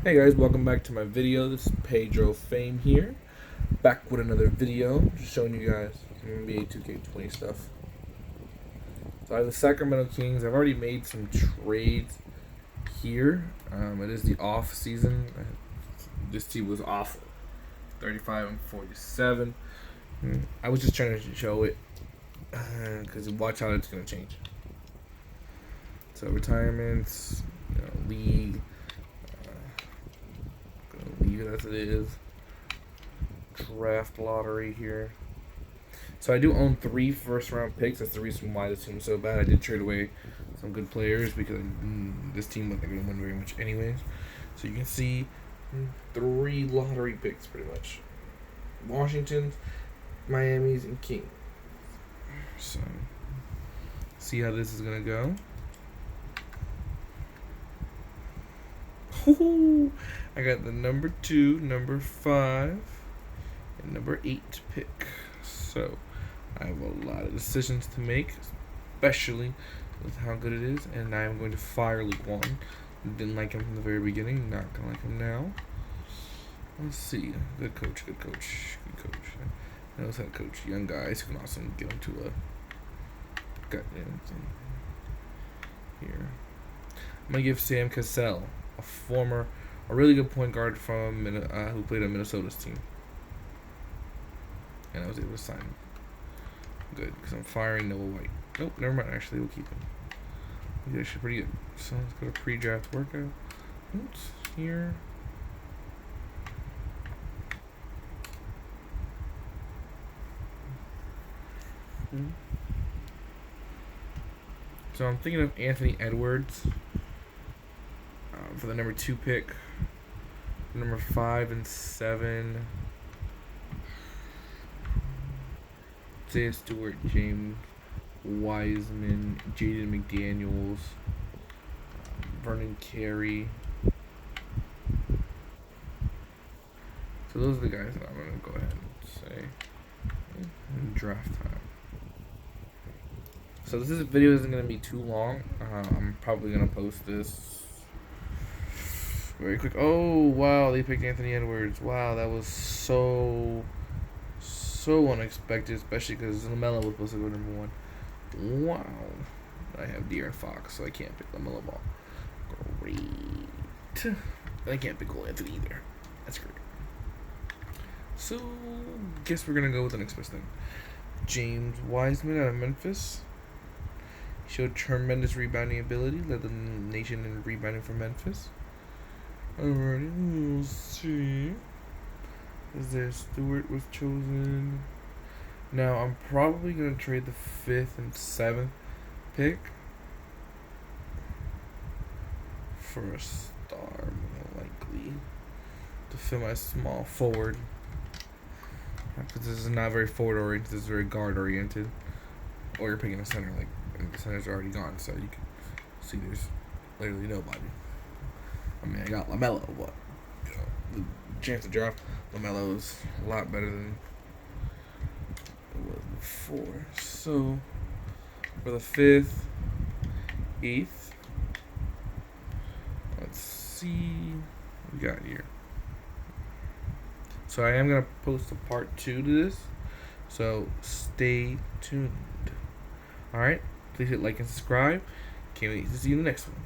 Hey guys, welcome back to my video. This is Pedro Fame here, back with another video, just showing you guys some NBA 2K20 stuff. So I have the Sacramento Kings. I've already made some trades here. It is the off season. This team was awful, 35-47. I was just trying to show it because watch how it's gonna change. So retirements, league. Leave it as it is. Draft lottery here. So I do own 3 first-round picks. That's the reason why this team is so bad. I did trade away some good players because this team wasn't going to win very much anyways. So you can see 3 lottery picks pretty much. Washington's, Miami's, and Kings. So see how this is going to go. I got the number 2, number 5, and number 8 pick. So I have a lot of decisions to make, especially with how good it is. And I'm going to fire Luke Walton. Didn't like him from the very beginning. Not gonna like him now. Let's see. Good coach. Good coach. Good coach. Knows how to coach young guys who can also get them to a goddamn thing. Here, I'm gonna give Sam Cassell, a really good point guard from who played on Minnesota's team, and I was able to sign him. Good, because I'm firing Noah White. Nope, never mind. Actually, we'll keep him. He's actually pretty good. So let's go to pre-draft workout. Oops, here. So I'm thinking of Anthony Edwards for the number 2 pick. Number 5 and 7. Isaiah Stewart, James Wiseman, Jaden McDaniels, Vernon Carey. So those are the guys that I'm going to go ahead and say in draft time. So this video isn't going to be too long. I'm probably going to post this very quick. Oh, wow, they picked Anthony Edwards. Wow, that was so unexpected, especially because LaMelo was supposed to go number 1. Wow. I have De'Aaron Fox, so I can't pick LaMelo Ball. Great. I can't pick Cole Anthony either. That's great. So, guess we're going to go with the next best thing. James Wiseman out of Memphis. He showed tremendous rebounding ability, led the nation in rebounding for Memphis. Alrighty, we'll see. Isaiah Stewart was chosen. Now, I'm probably going to trade the 5th and 7th pick for a star, more likely, to fill my small forward. Because this is not very forward-oriented, this is very guard-oriented. Or you're picking a center, the centers are already gone, so you can see there's literally nobody. I mean, I got LaMelo, but the chance to draft LaMelo is a lot better than it was before. So, for the 5th, 8th, let's see what we got here. So, I am going to post a part 2 to this, so stay tuned. Alright, please hit like and subscribe. Can't wait to see you in the next one.